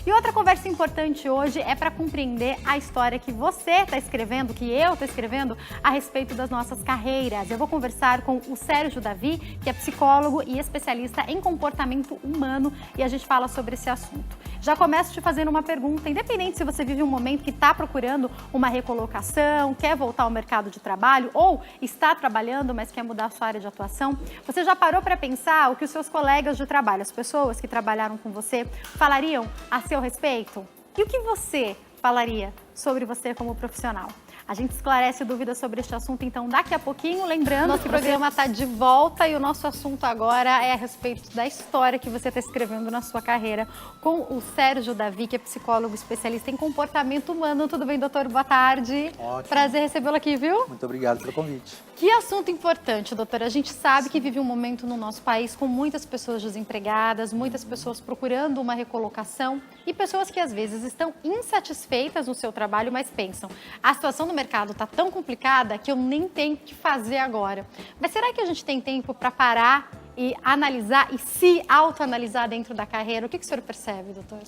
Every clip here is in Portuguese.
E outra conversa importante hoje é para compreender a história que você está escrevendo, que eu estou escrevendo, a respeito das nossas carreiras. Eu vou conversar com o Sérgio Davi, que é psicólogo e especialista em comportamento humano, e a gente fala sobre esse assunto. Já começo te fazendo uma pergunta, independente se você vive um momento que está procurando uma recolocação, quer voltar ao mercado de trabalho ou está trabalhando, mas quer mudar a sua área de atuação, você já parou para pensar o que os seus colegas de trabalho, as pessoas que trabalharam com você, falariam a seu respeito? E o que você falaria sobre você como profissional? A gente esclarece dúvidas sobre este assunto, então, daqui a pouquinho. Lembrando que o programa está de volta e o nosso assunto agora é a respeito da história que você está escrevendo na sua carreira com o Sérgio Davi, que é psicólogo especialista em comportamento humano. Tudo bem, doutor? Boa tarde. Ótimo. Prazer recebê-lo aqui, viu? Muito obrigado pelo convite. Que assunto importante, doutora. A gente sabe que vive um momento no nosso país com muitas pessoas desempregadas, muitas pessoas procurando uma recolocação e pessoas que às vezes estão insatisfeitas no seu trabalho, mas pensam, a situação do mercado está tão complicada que eu nem tenho o que fazer agora. Mas será que a gente tem tempo para parar e analisar e se autoanalisar dentro da carreira? O que o senhor percebe, doutor?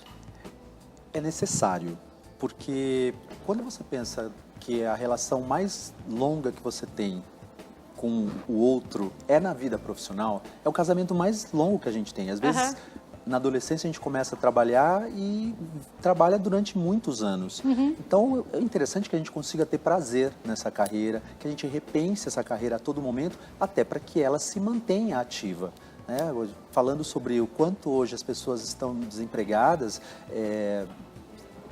É necessário, porque quando você pensa que a relação mais longa que você tem com o outro é na vida profissional, é o casamento mais longo que a gente tem. Às vezes, na adolescência, a gente começa a trabalhar e trabalha durante muitos anos. Então, é interessante que a gente consiga ter prazer nessa carreira, que a gente repense essa carreira a todo momento, até para que ela se mantenha ativa. Falando sobre o quanto hoje as pessoas estão desempregadas,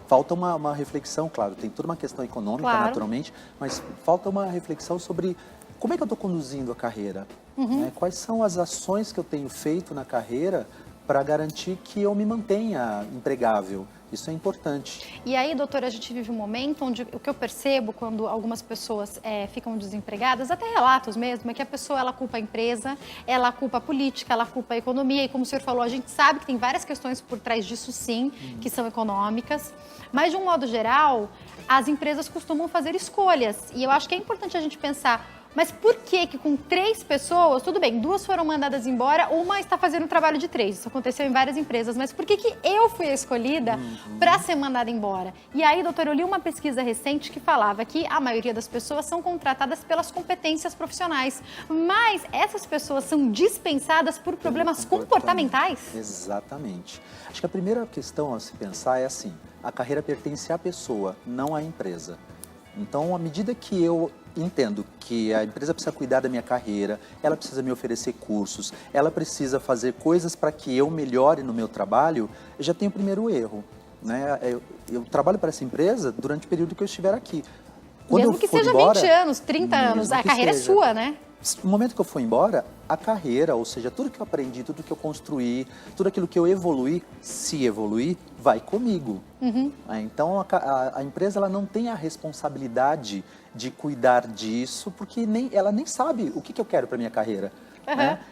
falta uma reflexão, claro, tem toda uma questão econômica, naturalmente, mas falta uma reflexão sobre como é que eu estou conduzindo a carreira, quais são as ações que eu tenho feito na carreira para garantir que eu me mantenha empregável. Isso é importante. E aí, doutora, a gente vive um momento onde o que eu percebo quando algumas pessoas ficam desempregadas, até relatos mesmo, é que a pessoa ela culpa a empresa, ela culpa a política, ela culpa a economia. E como o senhor falou, a gente sabe que tem várias questões por trás disso sim, que são econômicas. Mas, de um modo geral, as empresas costumam fazer escolhas. E eu acho que é importante a gente pensar, mas por que com 3 pessoas, tudo bem, 2 foram mandadas embora, uma está fazendo um trabalho de 3, isso aconteceu em várias empresas, mas por que eu fui a escolhida para ser mandada embora? E aí, doutor, eu li uma pesquisa recente que falava que a maioria das pessoas são contratadas pelas competências profissionais, mas essas pessoas são dispensadas por problemas comportamentais? Exatamente. Acho que a primeira questão a se pensar é assim, a carreira pertence à pessoa, não à empresa. Então, à medida que eu entendo que a empresa precisa cuidar da minha carreira, ela precisa me oferecer cursos, ela precisa fazer coisas para que eu melhore no meu trabalho, eu já tenho o primeiro erro. Eu trabalho para essa empresa durante o período que eu estiver aqui. Mesmo que seja 20 anos, 30 anos, a carreira é sua, né? No momento que eu for embora, a carreira, ou seja, tudo que eu aprendi, tudo que eu construí, tudo aquilo que eu evoluí, se evoluir, vai comigo. Então, a empresa ela não tem a responsabilidade de cuidar disso, porque ela nem sabe o que eu quero para minha carreira.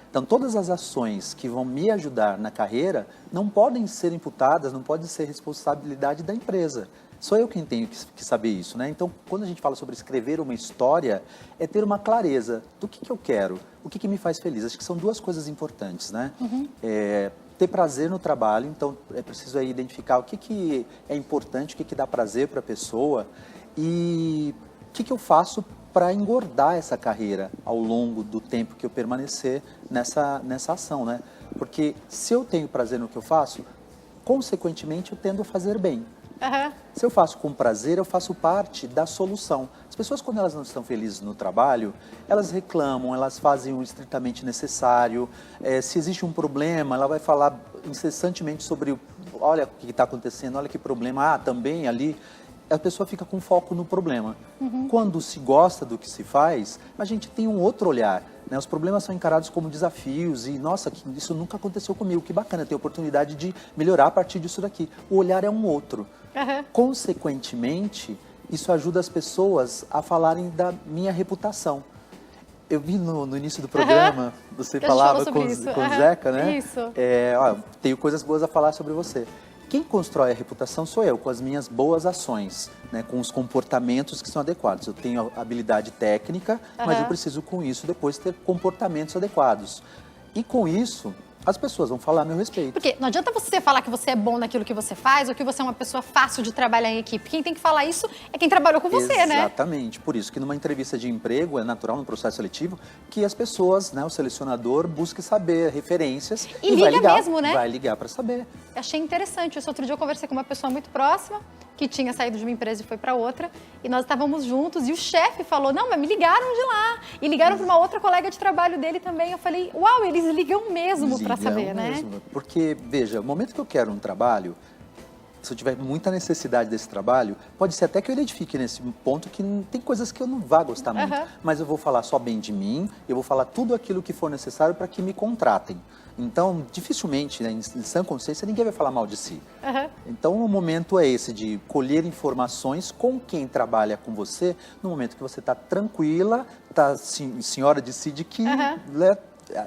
Então, todas as ações que vão me ajudar na carreira não podem ser imputadas, não podem ser responsabilidade da empresa. Sou eu quem tenho que saber isso, né? Então, quando a gente fala sobre escrever uma história, é ter uma clareza do que eu quero, o que me faz feliz. Acho que são 2 coisas importantes, né? Ter prazer no trabalho, então é preciso aí identificar o que é importante, o que dá prazer para a pessoa e o que eu faço para engordar essa carreira ao longo do tempo que eu permanecer nessa ação, né? Porque se eu tenho prazer no que eu faço, consequentemente eu tendo a fazer bem. Se eu faço com prazer, eu faço parte da solução. As pessoas, quando elas não estão felizes no trabalho, elas reclamam, elas fazem o estritamente necessário. Se existe um problema, ela vai falar incessantemente sobre, olha o que está acontecendo, olha que problema, também ali. A pessoa fica com foco no problema. Quando se gosta do que se faz, a gente tem um outro olhar. Né? Os problemas são encarados como desafios e, nossa, isso nunca aconteceu comigo, que bacana, ter a oportunidade de melhorar a partir disso daqui. O olhar é um outro. Consequentemente, isso ajuda as pessoas a falarem da minha reputação. Eu vi no início do programa, você falava com o Zeca, né? Isso. Tenho coisas boas a falar sobre você. Quem constrói a reputação sou eu, com as minhas boas ações, né, com os comportamentos que são adequados. Eu tenho a habilidade técnica, mas eu preciso com isso depois ter comportamentos adequados. E com isso, as pessoas vão falar a meu respeito. Porque não adianta você falar que você é bom naquilo que você faz ou que você é uma pessoa fácil de trabalhar em equipe. Quem tem que falar isso é quem trabalhou com você, né? Exatamente. Por isso que numa entrevista de emprego, é natural no processo seletivo, que as pessoas, né, o selecionador, busque saber referências E vai liga ligar, mesmo, né? vai ligar para saber. Eu achei interessante. Esse outro dia eu conversei com uma pessoa muito próxima, que tinha saído de uma empresa e foi para outra, e nós estávamos juntos, e o chefe falou, não, mas me ligaram de lá, e ligaram para uma outra colega de trabalho dele também. Eu falei, uau, eles ligam mesmo para saber, né? Porque, veja, o momento que eu quero um trabalho, se eu tiver muita necessidade desse trabalho, pode ser até que eu identifique nesse ponto que tem coisas que eu não vá gostar muito, mas eu vou falar só bem de mim, eu vou falar tudo aquilo que for necessário para que me contratem. Então, dificilmente, né, em sã consciência, ninguém vai falar mal de si. Então, o momento é esse de colher informações com quem trabalha com você, no momento que você está tranquila, está senhora de si, de que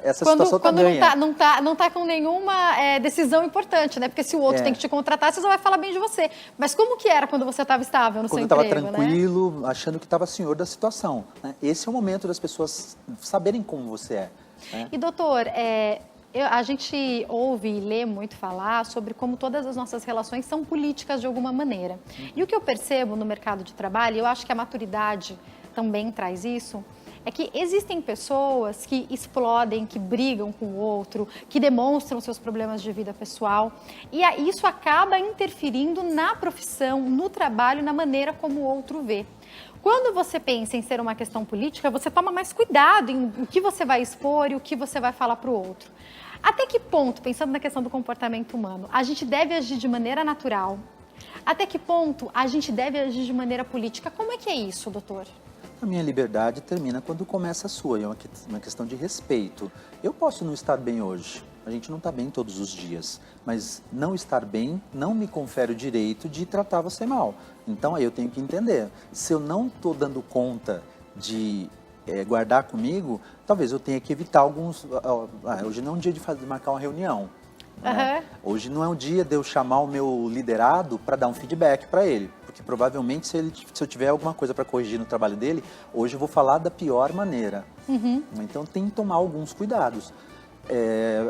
essa situação está ganha. Quando não tá com nenhuma decisão importante, né? Porque se o outro tem que te contratar, você só vai falar bem de você. Mas como que era quando você estava estável no seu emprego, Quando eu estava tranquilo, achando que estava senhor da situação, né? Esse é o momento das pessoas saberem como você é. Né? E doutor, a gente ouve e lê muito falar sobre como todas as nossas relações são políticas de alguma maneira. E o que eu percebo no mercado de trabalho, e eu acho que a maturidade também traz isso, é que existem pessoas que explodem, que brigam com o outro, que demonstram seus problemas de vida pessoal, e isso acaba interferindo na profissão, no trabalho, na maneira como o outro vê. Quando você pensa em ser uma questão política, você toma mais cuidado em o que você vai expor e o que você vai falar para o outro. Até que ponto, pensando na questão do comportamento humano, a gente deve agir de maneira natural? Até que ponto a gente deve agir de maneira política? Como é que é isso, doutor? A minha liberdade termina quando começa a sua, é uma questão de respeito. Eu posso não estar bem hoje, a gente não está bem todos os dias, mas não estar bem não me confere o direito de tratar você mal. Então aí eu tenho que entender, se eu não estou dando conta de guardar comigo, talvez eu tenha que evitar alguns... hoje não é um dia de marcar uma reunião. Né? Hoje não é um dia de eu chamar o meu liderado para dar um feedback para ele, porque provavelmente se eu tiver alguma coisa para corrigir no trabalho dele, hoje eu vou falar da pior maneira. Então tem que tomar alguns cuidados.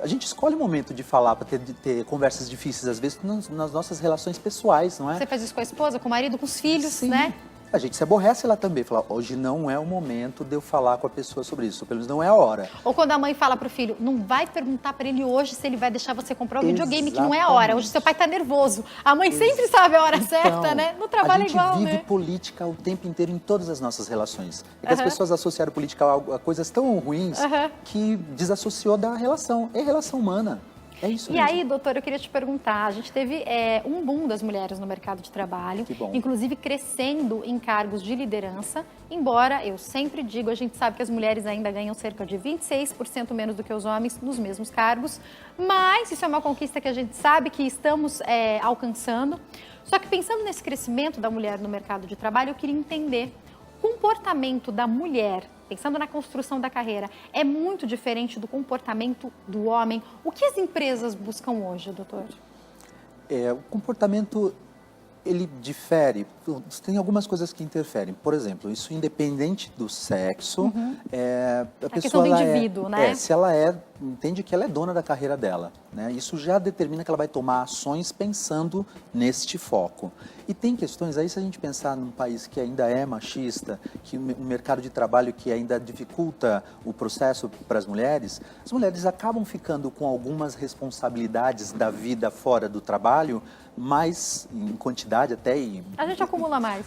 A gente escolhe o momento de falar para ter conversas difíceis, às vezes nas nossas relações pessoais, não é? Você faz isso com a esposa, com o marido, com os filhos, Sim. né? A gente se aborrece lá também, fala, hoje não é o momento de eu falar com a pessoa sobre isso, pelo menos não é a hora. Ou quando a mãe fala pro filho, não vai perguntar para ele hoje se ele vai deixar você comprar o videogame, que não é a hora, hoje seu pai tá nervoso. A mãe sempre sabe a hora certa, né? No trabalho é igual, né? A gente vive política o tempo inteiro em todas as nossas relações. É que as pessoas associaram política a coisas tão ruins que desassociou da relação. É relação humana. É isso mesmo. E aí, doutor, eu queria te perguntar, a gente teve um boom das mulheres no mercado de trabalho, que bom. Inclusive crescendo em cargos de liderança, embora eu sempre digo, a gente sabe que as mulheres ainda ganham cerca de 26% menos do que os homens nos mesmos cargos, mas isso é uma conquista que a gente sabe que estamos alcançando. Só que pensando nesse crescimento da mulher no mercado de trabalho, eu queria entender o comportamento da mulher, pensando na construção da carreira, é muito diferente do comportamento do homem. O que as empresas buscam hoje, doutor? O comportamento, ele difere, tem algumas coisas que interferem. Por exemplo, isso independente do sexo, a questão do indivíduo, né? Se ela entende que ela é dona da carreira dela, né? Isso já determina que ela vai tomar ações pensando neste foco. E tem questões aí, se a gente pensar num país que ainda é machista, que um mercado de trabalho que ainda dificulta o processo para as mulheres acabam ficando com algumas responsabilidades da vida fora do trabalho, mais em quantidade até. A gente acumula mais.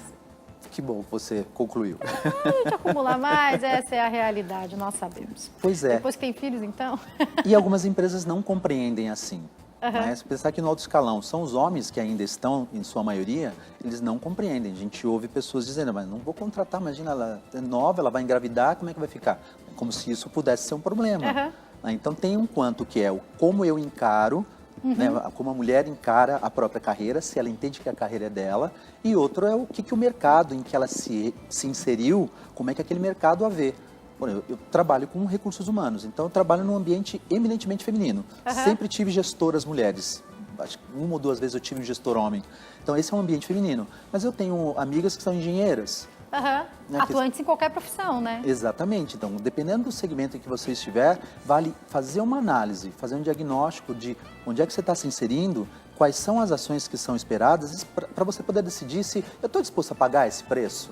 Que bom, você concluiu. A gente acumula mais, essa é a realidade, nós sabemos. Pois é. Depois que tem filhos, então... E algumas empresas não compreendem assim. Mas pensar que no alto escalão são os homens que ainda estão, em sua maioria, eles não compreendem. A gente ouve pessoas dizendo, mas não vou contratar, imagina, ela é nova, ela vai engravidar, como é que vai ficar? Como se isso pudesse ser um problema. Então tem um quanto que é o como eu encaro, né, como a mulher encara a própria carreira, se ela entende que a carreira é dela, e outro é o que o mercado em que ela se inseriu, como é que aquele mercado a vê. Bom, eu trabalho com recursos humanos, então eu trabalho num ambiente eminentemente feminino. Sempre tive gestoras mulheres, acho que uma ou duas vezes eu tive um gestor homem. Então esse é um ambiente feminino. Mas eu tenho amigas que são engenheiras, Né? Atuantes em qualquer profissão, né? Exatamente. Então, dependendo do segmento em que você estiver, vale fazer uma análise, fazer um diagnóstico de onde é que você está se inserindo, quais são as ações que são esperadas, para você poder decidir se eu estou disposto a pagar esse preço.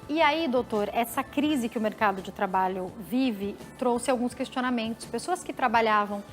E aí, doutor, essa crise que o mercado de trabalho vive trouxe alguns questionamentos. Pessoas que trabalhavam...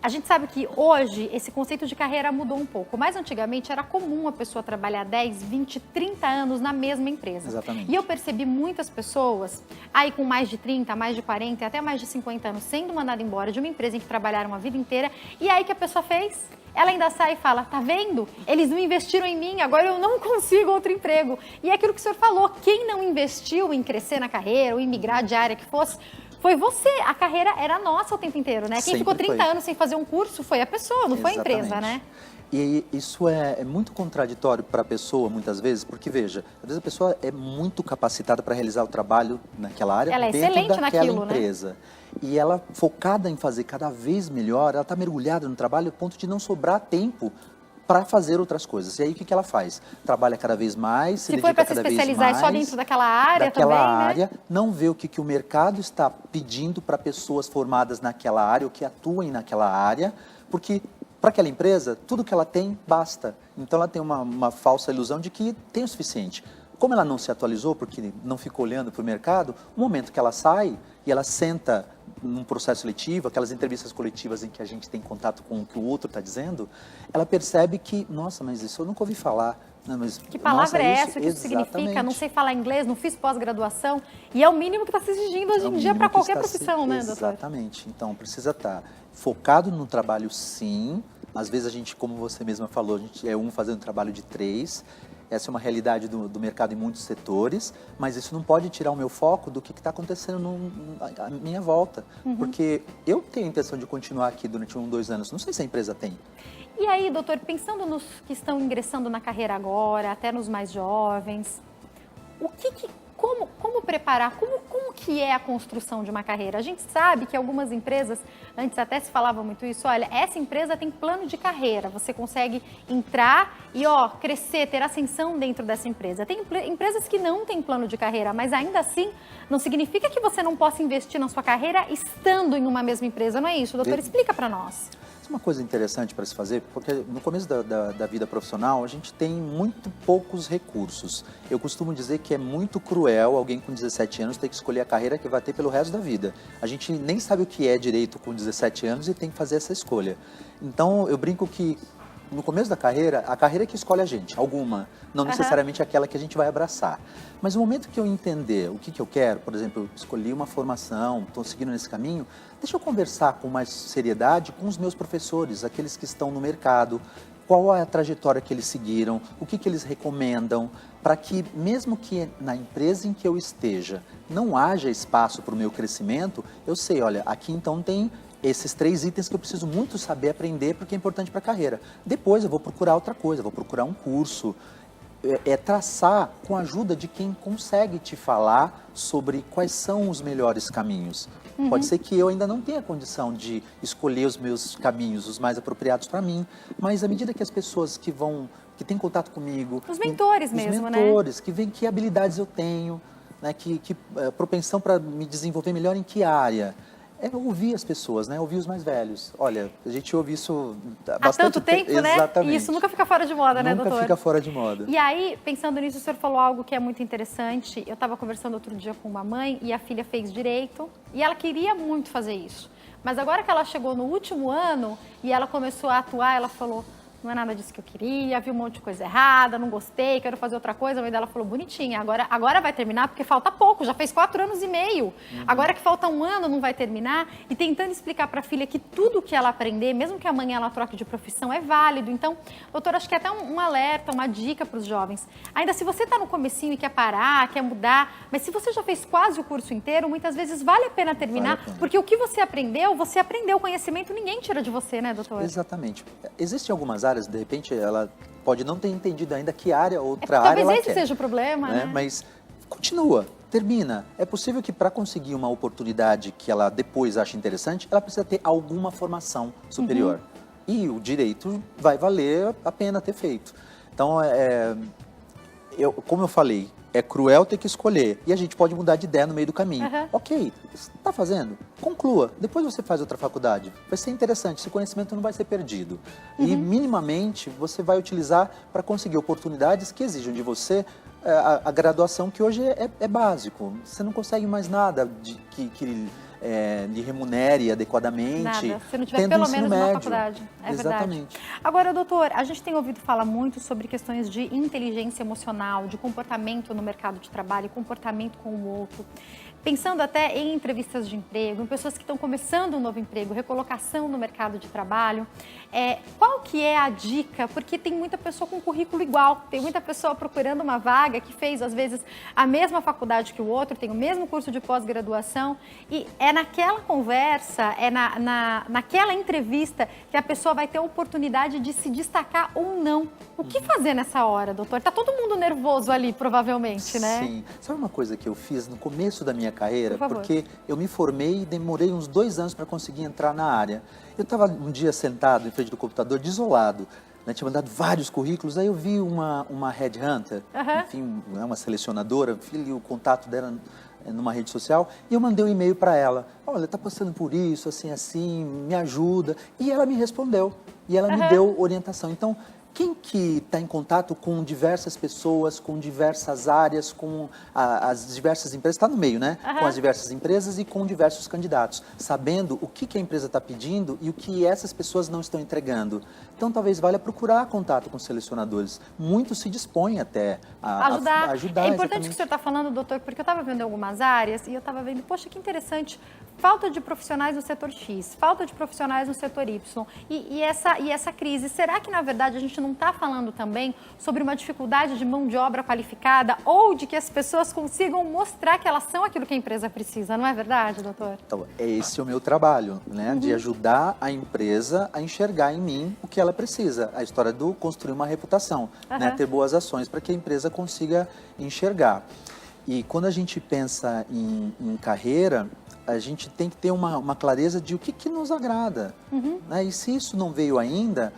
A gente sabe que hoje esse conceito de carreira mudou um pouco, mas antigamente era comum a pessoa trabalhar 10, 20, 30 anos na mesma empresa. Exatamente. E eu percebi muitas pessoas, aí com mais de 30, mais de 40 e até mais de 50 anos, sendo mandada embora de uma empresa em que trabalharam a vida inteira, e aí que a pessoa fez? Ela ainda sai e fala, tá vendo? Eles não investiram em mim, agora eu não consigo outro emprego. E é aquilo que o senhor falou, quem não investiu em crescer na carreira ou em migrar de área que fosse, foi você. A carreira era nossa o tempo inteiro, né? Quem Sempre ficou 30 anos sem fazer um curso foi a pessoa, não foi a Exatamente. empresa, né? E isso é muito contraditório para a pessoa, muitas vezes, porque, veja, às vezes a pessoa é muito capacitada para realizar o trabalho naquela área, ela é dentro excelente daquela naquilo, empresa. Né? E ela, focada em fazer cada vez melhor, ela está mergulhada no trabalho a ponto de não sobrar tempo para fazer outras coisas. E aí, o que ela faz? Trabalha cada vez mais, se dedica cada vez mais. Se for para se especializar só dentro daquela área também, área, não vê o que o mercado está pedindo para pessoas formadas naquela área, ou que atuem naquela área, porque para aquela empresa, tudo que ela tem, basta. Então, ela tem uma falsa ilusão de que tem o suficiente. Como ela não se atualizou, porque não ficou olhando para o mercado, o momento que ela sai e ela senta num processo seletivo, aquelas entrevistas coletivas em que a gente tem contato com o que o outro está dizendo, ela percebe que, nossa, mas isso eu nunca ouvi falar. Não, mas, que palavra nossa, é essa? O que isso significa? Não sei falar inglês, não fiz pós-graduação. E é o mínimo que está se exigindo hoje em dia para qualquer profissão, né, doutor? Exatamente. Então, precisa estar focado no trabalho, sim. Às vezes a gente, como você mesma falou, a gente é fazendo um trabalho de 3. Essa é uma realidade do mercado em muitos setores, mas isso não pode tirar o meu foco do que está acontecendo à minha volta. Porque eu tenho a intenção de continuar aqui durante 1, 2 anos, não sei se a empresa tem. E aí, doutor, pensando nos que estão ingressando na carreira agora, até nos mais jovens, como preparar, como que é a construção de uma carreira? A gente sabe que algumas empresas, antes até se falava muito isso, olha, essa empresa tem plano de carreira, você consegue entrar e crescer, ter ascensão dentro dessa empresa. Tem empresas que não têm plano de carreira, mas ainda assim não significa que você não possa investir na sua carreira estando em uma mesma empresa, não é isso? Doutor, explica para nós. Uma coisa interessante para se fazer, porque no começo da vida profissional a gente tem muito poucos recursos. Eu costumo dizer que é muito cruel alguém com 17 anos ter que escolher a carreira que vai ter pelo resto da vida. A gente nem sabe o que é direito com 17 anos e tem que fazer essa escolha. Então eu brinco que no começo da carreira, a carreira que escolhe a gente, alguma, não necessariamente aquela que a gente vai abraçar. Mas no momento que eu entender o que eu quero, por exemplo, eu escolhi uma formação, estou seguindo nesse caminho, deixa eu conversar com mais seriedade com os meus professores, aqueles que estão no mercado, qual é a trajetória que eles seguiram, o que eles recomendam, para que mesmo que na empresa em que eu esteja não haja espaço para o meu crescimento, eu sei, olha, aqui então tem esses 3 itens que eu preciso muito saber aprender porque é importante para a carreira. Depois eu vou procurar outra coisa, vou procurar um curso. É traçar com a ajuda de quem consegue te falar sobre quais são os melhores caminhos. Pode ser que eu ainda não tenha condição de escolher os meus caminhos, os mais apropriados para mim, mas à medida que as pessoas que têm contato comigo... Os mentores mesmo, né? Os mentores, que veem que habilidades eu tenho, né, que propensão para me desenvolver melhor em que área... É ouvir as pessoas, né? Ouvir os mais velhos. Olha, a gente ouve isso há bastante tanto tempo, né? Exatamente. E isso nunca fica fora de moda, né, doutor? Nunca fica fora de moda. E aí, pensando nisso, o senhor falou algo que é muito interessante. Eu estava conversando outro dia com uma mãe e a filha fez direito e ela queria muito fazer isso. Mas agora que ela chegou no último ano e ela começou a atuar, ela falou... Não é nada disso que eu queria, vi um monte de coisa errada, não gostei, quero fazer outra coisa. A mãe dela falou, bonitinha, agora vai terminar porque falta pouco, já fez 4 anos e meio. Agora que falta 1 ano não vai terminar. E tentando explicar para a filha que tudo que ela aprender, mesmo que amanhã ela troque de profissão, é válido. Então, doutora, acho que é até um alerta, uma dica para os jovens. Ainda se você está no comecinho e quer parar, quer mudar, mas se você já fez quase o curso inteiro, muitas vezes vale a pena terminar, porque o que você aprendeu, o conhecimento, ninguém tira de você, né, doutora? Exatamente. Existem algumas áreas, de repente, ela pode não ter entendido ainda que área, outra área ela quer. Talvez esse seja o problema, né? Mas continua, termina. É possível que para conseguir uma oportunidade que ela depois ache interessante, ela precisa ter alguma formação superior. E o direito vai valer a pena ter feito. Então, como eu falei, é cruel ter que escolher. E a gente pode mudar de ideia no meio do caminho. Ok, está fazendo? Conclua. Depois você faz outra faculdade. Vai ser interessante, esse conhecimento não vai ser perdido. E minimamente você vai utilizar para conseguir oportunidades que exijam de você a graduação, que hoje é básico. Você não consegue mais nada que lhe remunere adequadamente. Nada, se não tiver pelo menos uma faculdade. É Exatamente. Verdade. Agora, doutor, a gente tem ouvido falar muito sobre questões de inteligência emocional, de comportamento no mercado de trabalho, comportamento com o outro. Pensando até em entrevistas de emprego, em pessoas que estão começando um novo emprego, recolocação no mercado de trabalho. Qual que é a dica? Porque tem muita pessoa com currículo igual, tem muita pessoa procurando uma vaga que fez, às vezes, a mesma faculdade que o outro, tem o mesmo curso de pós-graduação, e é naquela conversa, naquela entrevista que a pessoa vai ter a oportunidade de se destacar ou não. O que fazer nessa hora, doutor? Tá todo mundo nervoso ali, provavelmente, né? Sim. Sabe uma coisa que eu fiz no começo da minha carreira? Por favor. Porque eu me formei e demorei uns 2 anos para conseguir entrar na área. Eu estava um dia sentado em frente do computador, desolado, né? Tinha mandado vários currículos, aí eu vi uma headhunter, enfim, uma selecionadora, vi o contato dela numa rede social, e eu mandei um e-mail para ela. Olha, está passando por isso, assim, me ajuda. E ela me respondeu, e ela me deu orientação. Então, quem que está em contato com diversas pessoas, com diversas áreas, com as diversas empresas, está no meio, né? Com as diversas empresas e com diversos candidatos, sabendo o que a empresa está pedindo e o que essas pessoas não estão entregando. Então, talvez valha procurar contato com os selecionadores. Muitos se dispõem até a ajudar. É importante o que o senhor está falando, doutor, porque eu estava vendo algumas áreas e eu estava vendo, poxa, que interessante, falta de profissionais no setor X, falta de profissionais no setor Y. E essa crise, será que, na verdade, a gente não está falando também sobre uma dificuldade de mão de obra qualificada ou de que as pessoas consigam mostrar que elas são aquilo que a empresa precisa, não é verdade, doutor? Então, esse é o meu trabalho, né? De ajudar a empresa a enxergar em mim o que ela precisa. A história do construir uma reputação, né? Ter boas ações para que a empresa consiga enxergar. E quando a gente pensa em carreira, a gente tem que ter uma clareza de o que nos agrada. Né? E se isso não veio ainda,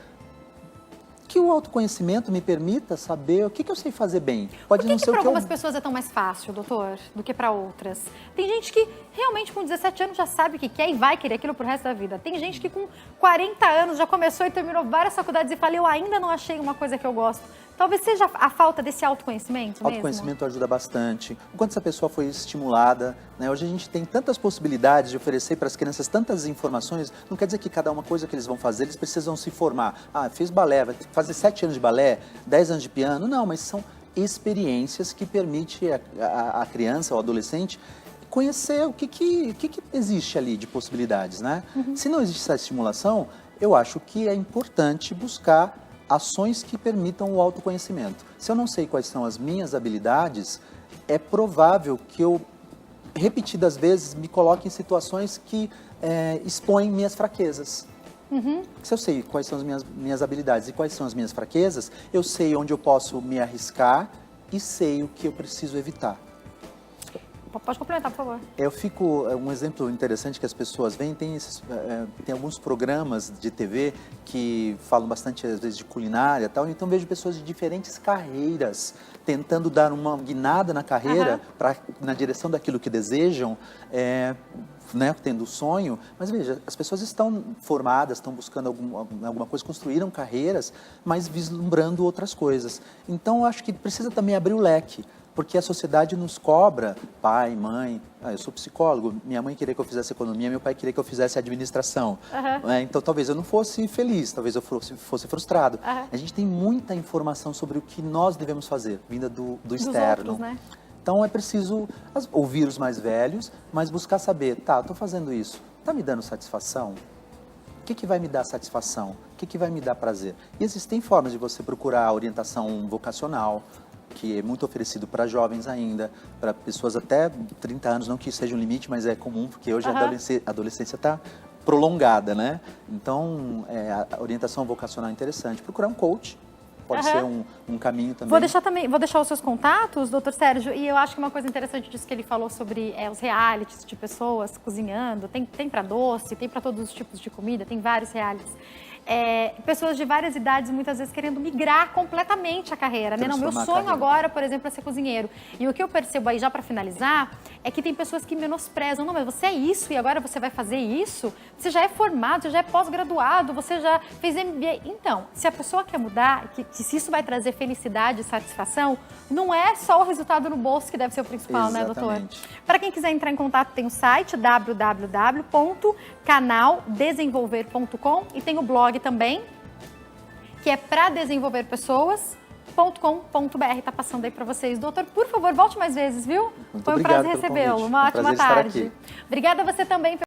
que o autoconhecimento me permita saber o que eu sei fazer bem. Pode não ser para algumas pessoas é tão mais fácil, doutor, do que para outras? Tem gente que realmente com 17 anos já sabe o que quer e vai querer aquilo pro resto da vida. Tem gente que com 40 anos já começou e terminou várias faculdades e fala, eu ainda não achei uma coisa que eu gosto. Talvez seja a falta desse autoconhecimento mesmo. Autoconhecimento ajuda bastante. O quanto essa pessoa foi estimulada, né? Hoje a gente tem tantas possibilidades de oferecer para as crianças tantas informações. Não quer dizer que cada uma coisa que eles vão fazer, eles precisam se formar. Ah, fez balé, vai fazer 7 anos de balé, 10 anos de piano. Não, mas são experiências que permitem a criança ou adolescente conhecer o que existe ali de possibilidades, né? Se não existe essa estimulação, eu acho que é importante buscar ações que permitam o autoconhecimento. Se eu não sei quais são as minhas habilidades, é provável que eu, repetidas vezes, me coloque em situações que expõem minhas fraquezas. Se eu sei quais são as minhas habilidades e quais são as minhas fraquezas, eu sei onde eu posso me arriscar e sei o que eu preciso evitar. Pode complementar, por favor. Um exemplo interessante que as pessoas veem, tem alguns programas de TV que falam bastante, às vezes, de culinária e tal, então vejo pessoas de diferentes carreiras tentando dar uma guinada na carreira na direção daquilo que desejam, né, tendo o sonho, mas veja, as pessoas estão formadas, estão buscando alguma coisa, construíram carreiras, mas vislumbrando outras coisas. Então, eu acho que precisa também abrir o leque. Porque a sociedade nos cobra, pai, mãe, eu sou psicólogo, minha mãe queria que eu fizesse economia, meu pai queria que eu fizesse administração. Então talvez eu não fosse feliz, talvez eu fosse frustrado. A gente tem muita informação sobre o que nós devemos fazer, vinda do externo. Outros, né? Então é preciso ouvir os mais velhos, mas buscar saber, tá, eu estou fazendo isso, está me dando satisfação? O que vai me dar satisfação? O que vai me dar prazer? E existem formas de você procurar orientação vocacional, que é muito oferecido para jovens ainda, para pessoas até 30 anos, não que isso seja um limite, mas é comum, porque hoje a adolescência está prolongada, né? Então, a orientação vocacional é interessante. Procurar um coach pode ser um caminho também. Vou deixar os seus contatos, doutor Sérgio, e eu acho que uma coisa interessante disso que ele falou sobre os realities de pessoas cozinhando, tem para doce, tem para todos os tipos de comida, tem vários realities. pessoas de várias idades, muitas vezes querendo migrar completamente a carreira, né? Não, meu sonho agora, por exemplo, é ser cozinheiro. E o que eu percebo aí, já para finalizar, é que tem pessoas que menosprezam. Não, mas você é isso e agora você vai fazer isso? Você já é formado, você já é pós-graduado, você já fez MBA. Então, se a pessoa quer mudar, se isso vai trazer felicidade e satisfação, não é só o resultado no bolso que deve ser o principal, né, doutor? Para quem quiser entrar em contato, tem o site www.canaldesenvolver.com e tem o blog também, que é para desenvolver pessoas.com.br. Tá passando aí para vocês. Doutor, por favor, volte mais vezes, viu? Muito Foi um obrigado prazer pelo recebê-lo. convite. Uma Um ótima prazer estar tarde. aqui. Obrigada a você também.